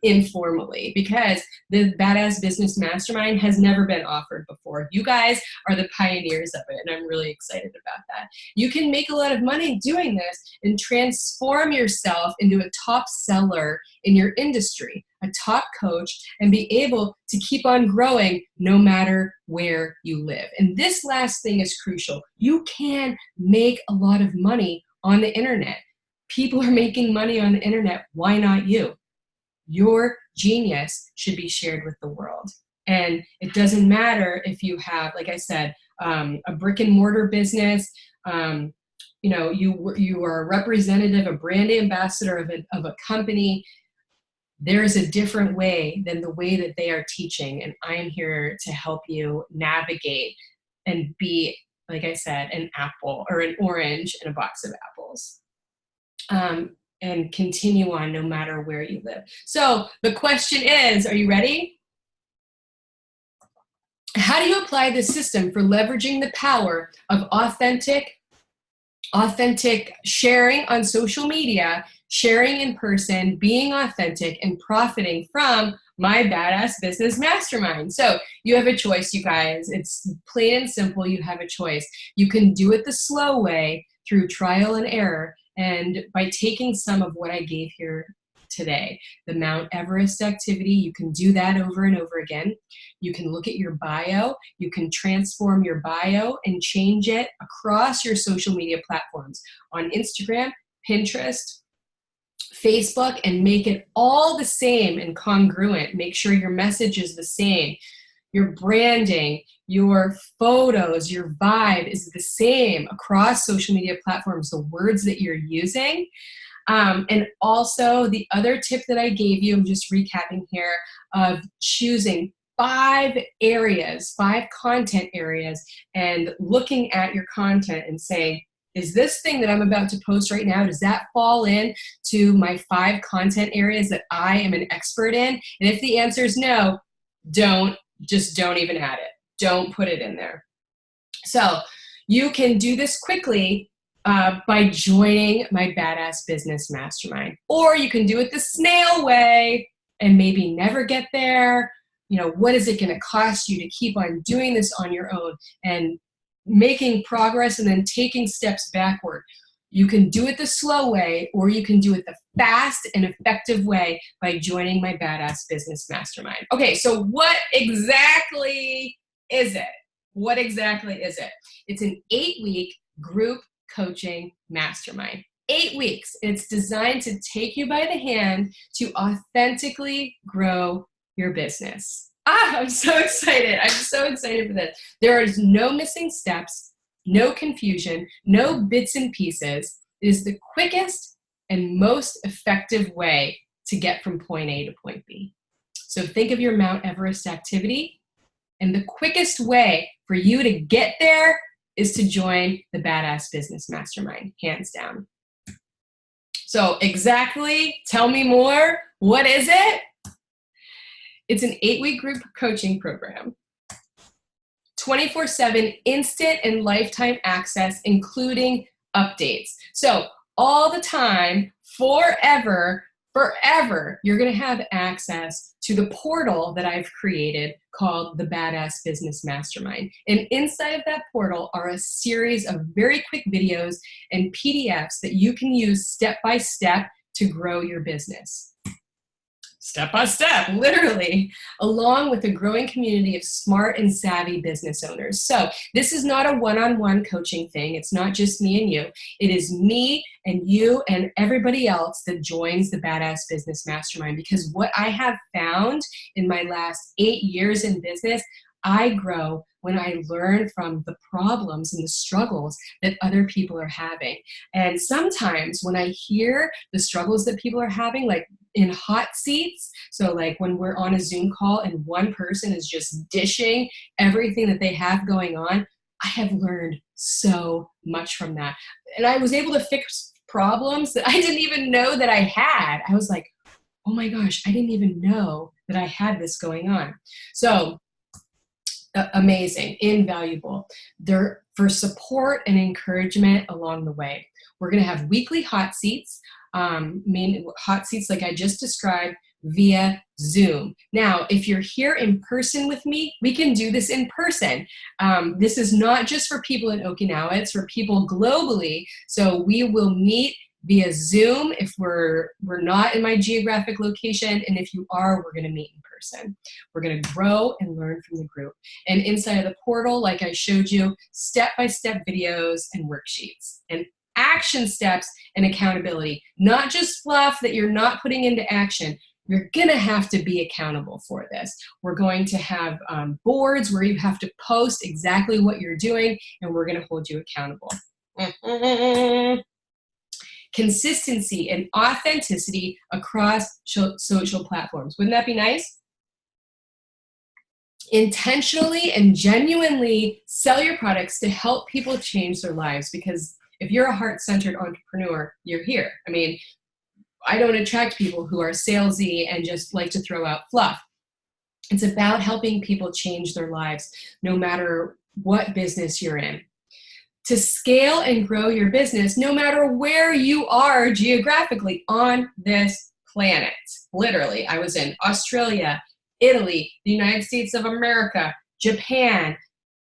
informally, because the Badass Business Mastermind has never been offered before. You guys are the pioneers of it, and I'm really excited about that. You can make a lot of money doing this and transform yourself into a top seller in your industry, a top coach, and be able to keep on growing no matter where you live. And this last thing is crucial. You can make a lot of money on the internet. People are making money on the internet. Why not you? Your genius should be shared with the world. And it doesn't matter if you have, like I said, a brick and mortar business, you are a representative, a brand ambassador of a company. There is a different way than the way that they are teaching. And I am here to help you navigate and be, like I said, an apple or an orange in a box of apples. And continue on no matter where you live. So the question is, are you ready? How do you apply this system for leveraging the power of authentic, authentic sharing on social media, sharing in person, being authentic, and profiting from my Badass Business Mastermind. So you have a choice, you guys. It's plain and simple. You have a choice. You can do it the slow way through trial and error, and by taking some of what I gave here today, the Mount Everest activity, you can do that over and over again. You can look at your bio. You can transform your bio and change it across your social media platforms on Instagram, Pinterest, Facebook, and make it all the same and congruent. Make sure your message is the same. Your branding, your photos, your vibe is the same across social media platforms, the words that you're using. And also the other tip that I gave you, I'm just recapping here, of choosing 5 areas, 5 content areas, and looking at your content and saying, is this thing that I'm about to post right now, does that fall in to my 5 content areas that I am an expert in? And if the answer is no, don't even add it. Don't put it in there. So you can do this quickly by joining my Badass Business Mastermind. Or you can do it the snail way and maybe never get there. You know, what is it going to cost you to keep on doing this on your own and making progress and then taking steps backward? You can do it the slow way, or you can do it the fast and effective way by joining my Badass Business Mastermind. Okay, so what exactly is it? What exactly is it? It's an 8-week group coaching mastermind. 8 weeks. It's designed to take you by the hand to authentically grow your business. I'm so excited. I'm so excited for this. There is no missing steps, no confusion, no bits and pieces. It is the quickest and most effective way to get from point A to point B. So think of your Mount Everest activity, and the quickest way for you to get there is to join the Badass Business Mastermind, hands down. So exactly, tell me more. What is it? It's an 8-week group coaching program, 24/7 instant and lifetime access, including updates. So all the time, forever, you're going to have access to the portal that I've created called the Badass Business Mastermind. And inside of that portal are a series of very quick videos and PDFs that you can use step by step to grow your business. Step by step, literally, along with a growing community of smart and savvy business owners. So this is not a one-on-one coaching thing. It's not just me and you. It is me and you and everybody else that joins the Badass Business Mastermind, because what I have found in my last 8 years in business, I grow when I learn from the problems and the struggles that other people are having. And sometimes when I hear the struggles that people are having, like in hot seats, so like when we're on a Zoom call and one person is just dishing everything that they have going on, I have learned so much from that. And I was able to fix problems that I didn't even know that I had. I was like, oh my gosh, I didn't even know that I had this going on. So amazing, invaluable. They're for support and encouragement along the way. We're going to have weekly hot seats, hot seats like I just described, via Zoom. Now, if you're here in person with me, we can do this in person. This is not just for people in Okinawa, it's for people globally. So we will meet via Zoom if we're not in my geographic location, and if you are, we're going to meet in person. We're going to grow and learn from the group. And inside of the portal, like I showed you, step-by-step videos and worksheets, and action steps and accountability, not just fluff that you're not putting into action. You're going to have to be accountable for this. We're going to have boards where you have to post exactly what you're doing, and we're going to hold you accountable. Consistency and authenticity across social platforms. Wouldn't that be nice? Intentionally and genuinely sell your products to help people change their lives, because if you're a heart-centered entrepreneur, you're here. I mean, I don't attract people who are salesy and just like to throw out fluff. It's about helping people change their lives, no matter what business you're in. to scale and grow your business no matter where you are geographically on this planet. Literally, I was in Australia, Italy, the United States of America, Japan,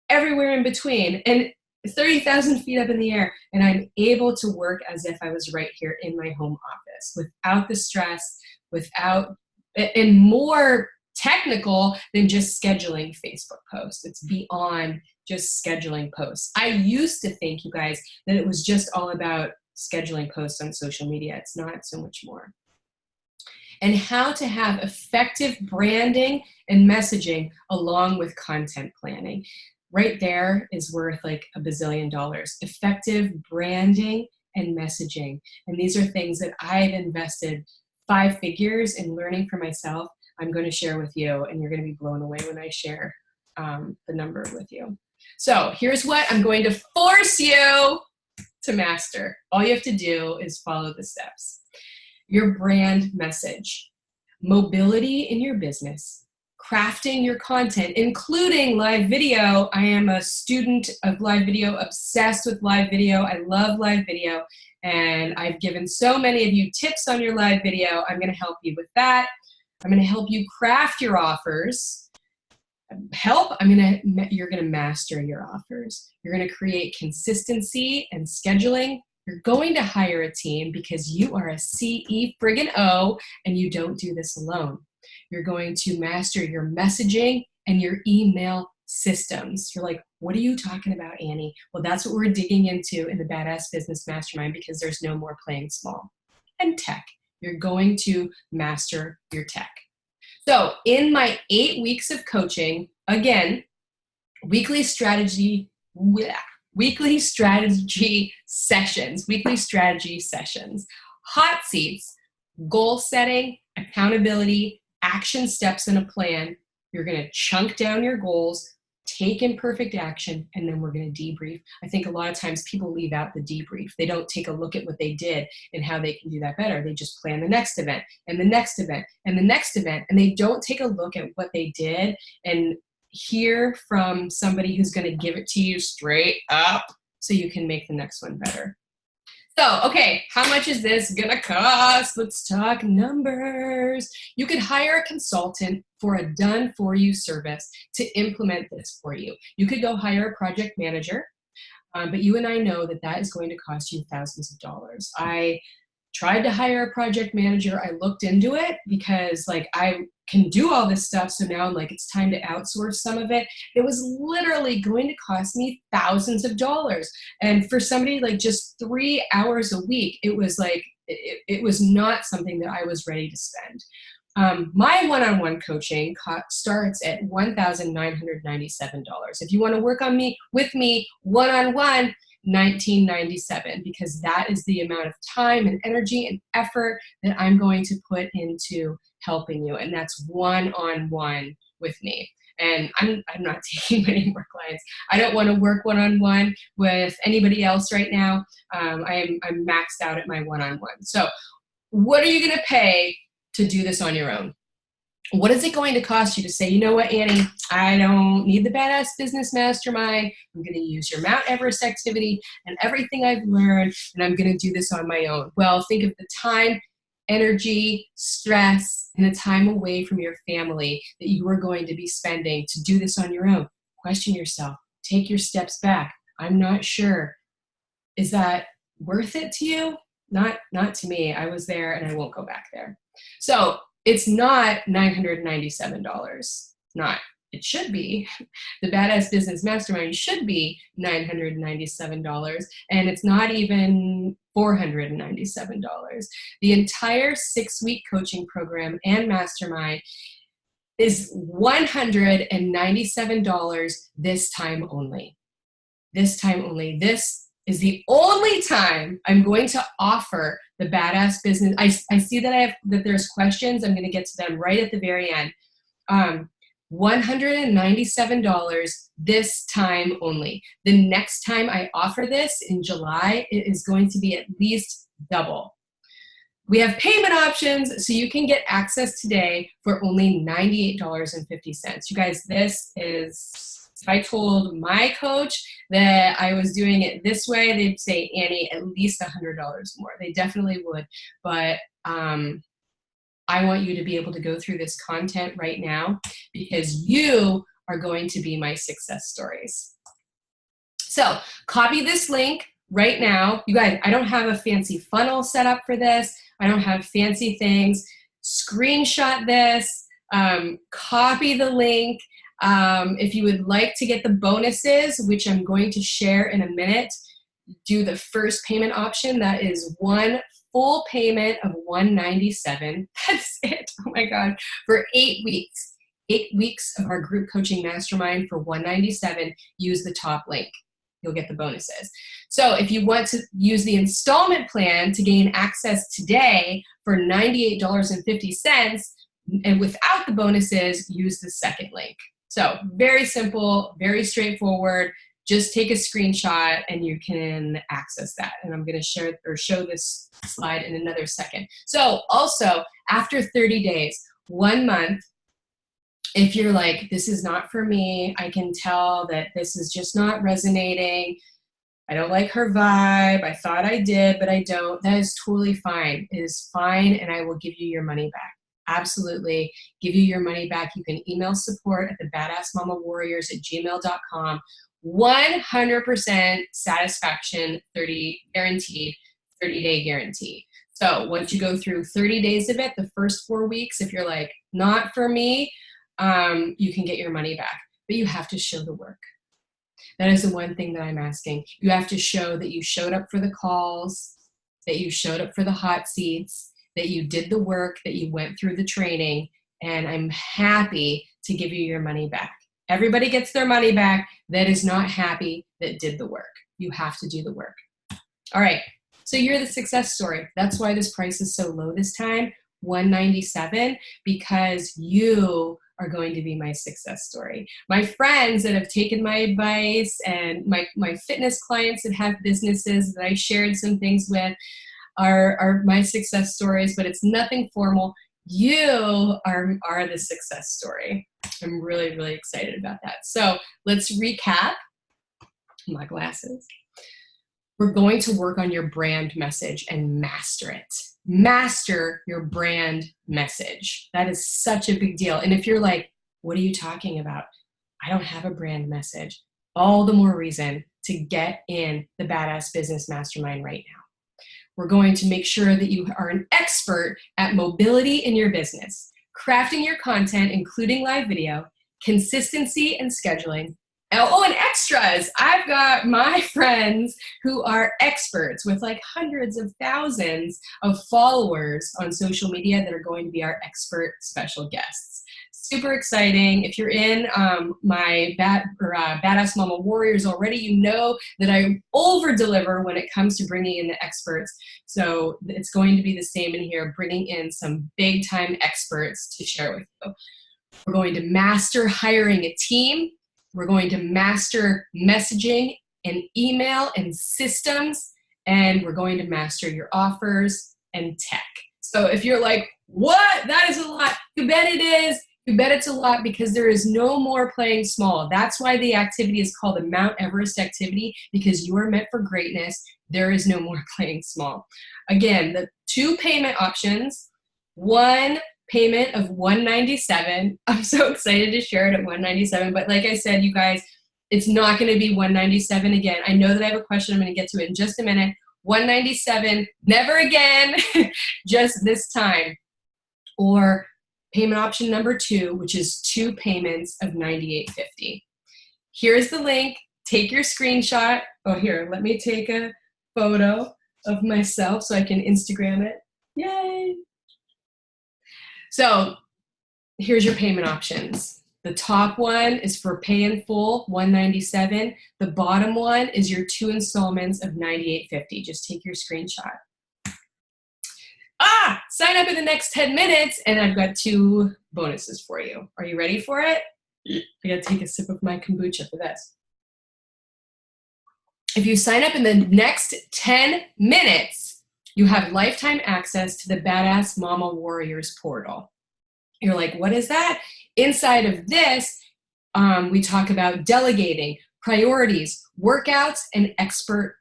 everywhere in between, and 30,000 feet up in the air, and I'm able to work as if I was right here in my home office without the stress, and more technical than just scheduling Facebook posts. It's beyond just scheduling posts. I used to think, you guys, that it was just all about scheduling posts on social media. It's not so much more. And how to have effective branding and messaging along with content planning. Right there is worth like $1 bazillion. Effective branding and messaging. And these are things that I've invested 5 figures in learning for myself. I'm going to share with you, and you're going to be blown away when I share the number with you. So here's what I'm going to force you to master. All you have to do is follow the steps. Your brand message, mobility in your business, crafting your content, including live video. I am a student of live video, obsessed with live video. I love live video, and I've given so many of you tips on your live video. I'm going to help you with that. I'm going to help you craft your offers. You're going to master your offers. You're going to create consistency and scheduling. You're going to hire a team because you are a CE friggin' O, and you don't do this alone. You're going to master your messaging and your email systems. You're like, what are you talking about, Annie? Well, that's what we're digging into in the Badass Business Mastermind, because there's no more playing small. And tech. You're going to master your tech. So in my 8 weeks of coaching, again, weekly strategy sessions, hot seats, goal setting, accountability, action steps, and a plan. You're going to chunk down your goals, take imperfect action, and then we're going to debrief. I think a lot of times people leave out the debrief. They don't take a look at what they did and how they can do that better. They just plan the next event and the next event and the next event, and they don't take a look at what they did and hear from somebody who's going to give it to you straight up so you can make the next one better. So, okay, how much is this gonna cost? Let's talk numbers. You could hire a consultant for a done-for-you service to implement this for you. You could go hire a project manager, but you and I know that that is going to cost you thousands of dollars. I tried to hire a project manager. I looked into it because like I can do all this stuff. So now I'm like, it's time to outsource some of it. It was literally going to cost me thousands of dollars. And for somebody like just 3 hours a week, it was like, it was not something that I was ready to spend. My one-on-one coaching starts at $1,997. If you want to work with me one-on-one, $19.97, because that is the amount of time and energy and effort that I'm going to put into helping you, and that's one-on-one with me. And I'm not taking many more clients. I don't want to work one-on-one with anybody else right now. I'm maxed out at my one-on-one. So what are you going to pay to do this on your own? What is it going to cost you to say, you know what, Annie, I don't need the Badass Business Mastermind. I'm going to use your Mount Everest activity and everything I've learned, and I'm going to do this on my own. Well, think of the time, energy, stress, and the time away from your family that you are going to be spending to do this on your own. Question yourself. Take your steps back. I'm not sure. Is that worth it to you? Not to me. I was there and I won't go back there. So it's not $997. Not. It should be. The Badass Business Mastermind should be $997, and it's not even $497. The entire 6-week coaching program and mastermind is $197 this time only. This time only. This is the only time I'm going to offer the Badass Business. I see that there's questions. I'm going to get to them right at the very end. $197 this time only. The next time I offer this in July, it is going to be at least double. We have payment options, so you can get access today for only $98.50. You guys, this is If I told my coach that I was doing it this way, they'd say, Annie, at least $100 more. They definitely would. But I want you to be able to go through this content right now because you are going to be my success stories. So copy this link right now. You guys, I don't have a fancy funnel set up for this. I don't have fancy things. Screenshot this, copy the link. If you would like to get the bonuses, which I'm going to share in a minute, do the first payment option. That is one full payment of $197. That's it. Oh my God. For 8 weeks. 8 weeks of our group coaching mastermind for $197. Use the top link. You'll get the bonuses. So if you want to use the installment plan to gain access today for $98.50 and without the bonuses, use the second link. So very simple, very straightforward. Just take a screenshot and you can access that. And I'm going to share or show this slide in another second. So also after 30 days, 1 month, if you're like, this is not for me, I can tell that this is just not resonating. I don't like her vibe. I thought I did, but I don't. That is totally fine. It is fine. And I will give you your money back. Absolutely. Give you your money back. You can email support at thebadassmamawarriors@gmail.com. 100% satisfaction, 30 guaranteed, 30-day guarantee. So once you go through 30 days of it, the first 4 weeks, if you're like, not for me, you can get your money back, but you have to show the work. That is the one thing that I'm asking. You have to show that you showed up for the calls, that you showed up for the hot seats, that you did the work, that you went through the training, and I'm happy to give you your money back. Everybody gets their money back that is not happy that did the work. You have to do the work. All right, so you're the success story. That's why this price is so low this time, $197, because you are going to be my success story. My friends that have taken my advice and my fitness clients that have businesses that I shared some things with are my success stories, but it's nothing formal. You are the success story. I'm really, really excited about that. So let's recap. My glasses. We're going to work on your brand message and master it. Master your brand message. That is such a big deal. And if you're like, what are you talking about? I don't have a brand message. All the more reason to get in the Badass Business Mastermind right now. We're going to make sure that you are an expert at mobility in your business, crafting your content, including live video, consistency and scheduling. Oh, and extras. I've got my friends who are experts with like hundreds of thousands of followers on social media that are going to be our expert special guests. Super exciting. If you're in my Badass Mama Warriors already, you know that I over-deliver when it comes to bringing in the experts. So it's going to be the same in here, bringing in some big-time experts to share with you. We're going to master hiring a team. We're going to master messaging and email and systems, and we're going to master your offers and tech. So if you're like, what? That is a lot. You bet it is. You bet it's a lot because there is no more playing small. That's why the activity is called the Mount Everest activity, because you are meant for greatness. There is no more playing small. Again, the 2 payment options, 1 payment of $197. I'm so excited to share it at $197. But like I said, you guys, it's not going to be $197 again. I know that I have a question. I'm going to get to it in just a minute. $197, never again, just this time. Or payment option number 2, which is 2 payments of $98.50. Here's the link. Take your screenshot. Oh, here, let me take a photo of myself so I can Instagram it. Yay! So here's your payment options. The top one is for pay in full, $197. The bottom one is your 2 installments of $98.50. Just take your screenshot. Sign up in the next 10 minutes, and I've got 2 bonuses for you. Are you ready for it? I gotta take a sip of my kombucha for this. If you sign up in the next 10 minutes, you have lifetime access to the Badass Mama Warriors portal. You're like, what is that? Inside of this, We talk about delegating, priorities, workouts, and expert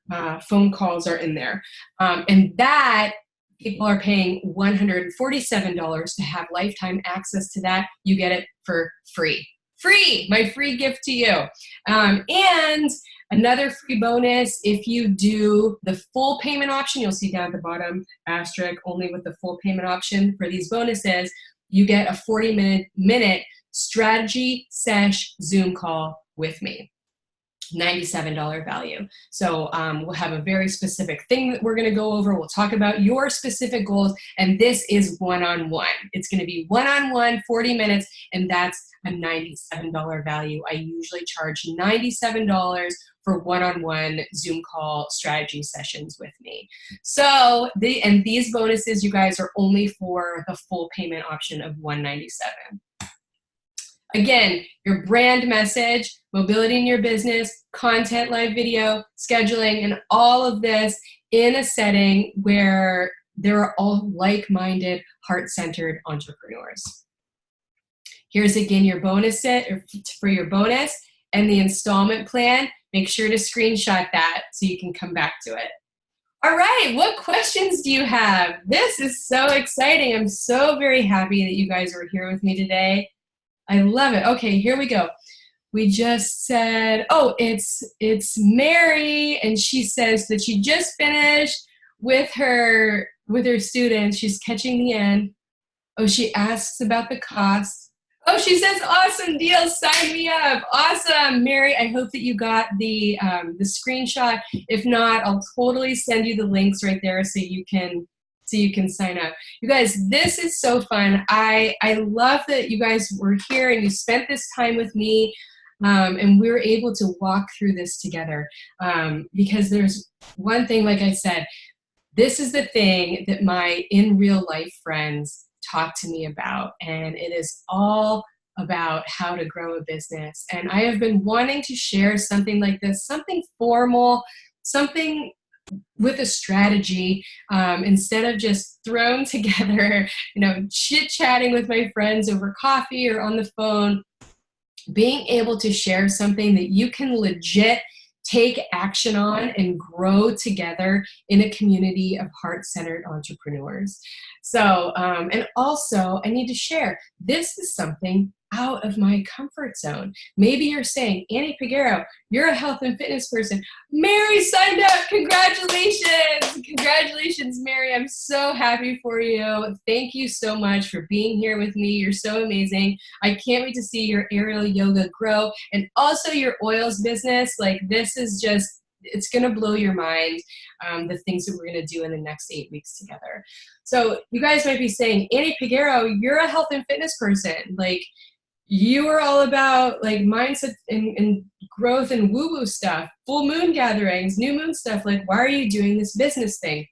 phone calls are in there. And that people are paying $147 to have lifetime access to that. You get it for free. Free, my free gift to you. And another free bonus, if you do the full payment option, you'll see down at the bottom, asterisk, only with the full payment option for these bonuses, you get a 40-minute strategy sesh Zoom call with me. $97 value. So we'll have a very specific thing that we're going to go over. We'll talk about your specific goals, and this is one-on-one. It's going to be one-on-one, 40 minutes, and that's a $97 value. I usually charge $97 for one-on-one Zoom call strategy sessions with me. So these bonuses, you guys, are only for the full payment option of $197. Again, your brand message, mobility in your business, content, live video, scheduling, and all of this in a setting where there are all like-minded, heart-centered entrepreneurs. Here's again your bonus for your bonus and the installment plan. Make sure to screenshot that so you can come back to it. All right, what questions do you have? This is so exciting. I'm so very happy that you guys are here with me today. I love it. Okay, here we go. We just said, oh, it's Mary, and she says that she just finished with her students. She's catching the end. Oh, she asks about the cost. Oh, she says, awesome deal, sign me up. Awesome, Mary. I hope that you got the screenshot. If not, I'll totally send you the links right there so you can sign up. You guys, this is so fun. I love that you guys were here and you spent this time with me, and we were able to walk through this together, because there's one thing, like I said, this is the thing that my in real life friends talk to me about, and it is all about how to grow a business. And I have been wanting to share something like this, something formal, something with a strategy, instead of just thrown together, chit-chatting with my friends over coffee or on the phone. Being able to share something that you can legit take action on and grow together in a community of heart-centered entrepreneurs. So, and also I need to share, this is something out of my comfort zone. Maybe you're saying, Annie Peguero, you're a health and fitness person. Mary signed up. Congratulations. Congratulations, Mary. I'm so happy for you. Thank you so much for being here with me. You're so amazing. I can't wait to see your aerial yoga grow, and also your oils business. Like, this is just, it's going to blow your mind, the things that we're going to do in the next 8 weeks together. So you guys might be saying, Annie Peguero, you're a health and fitness person. Like, you are all about like mindset and growth and woo-woo stuff, full moon gatherings, new moon stuff. Like, why are you doing this business thing?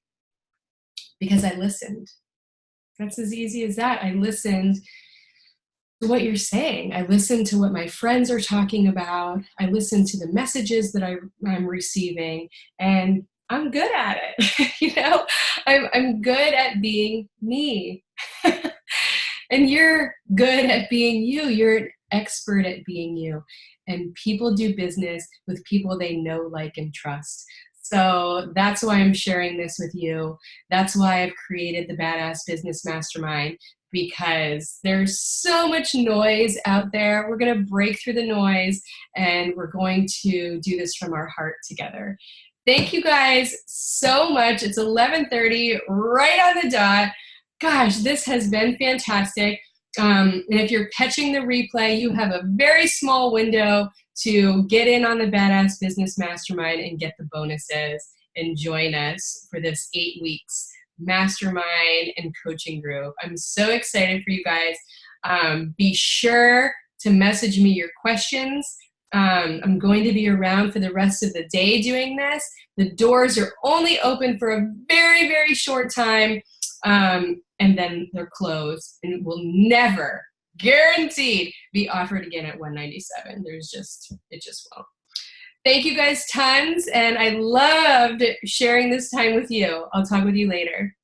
Because I listened. That's as easy as that. I listened to what you're saying. I listened to what my friends are talking about. I listened to the messages that I'm receiving, and I'm good at it. I'm good at being me. And you're good at being you. You're an expert at being you. And people do business with people they know, like, and trust. So that's why I'm sharing this with you. That's why I've created the Badass Business Mastermind, because there's so much noise out there. We're going to break through the noise, and we're going to do this from our heart together. Thank you guys so much. It's 11:30, right on the dot. Gosh, this has been fantastic. And if you're catching the replay, you have a very small window to get in on the Badass Business Mastermind and get the bonuses and join us for this 8 weeks mastermind and coaching group. I'm so excited for you guys. Be sure to message me your questions. I'm going to be around for the rest of the day doing this. The doors are only open for a very, very short time. And then they're closed, and will never, guaranteed, be offered again at $197. It just won't. Thank you guys tons, and I loved sharing this time with you. I'll talk with you later.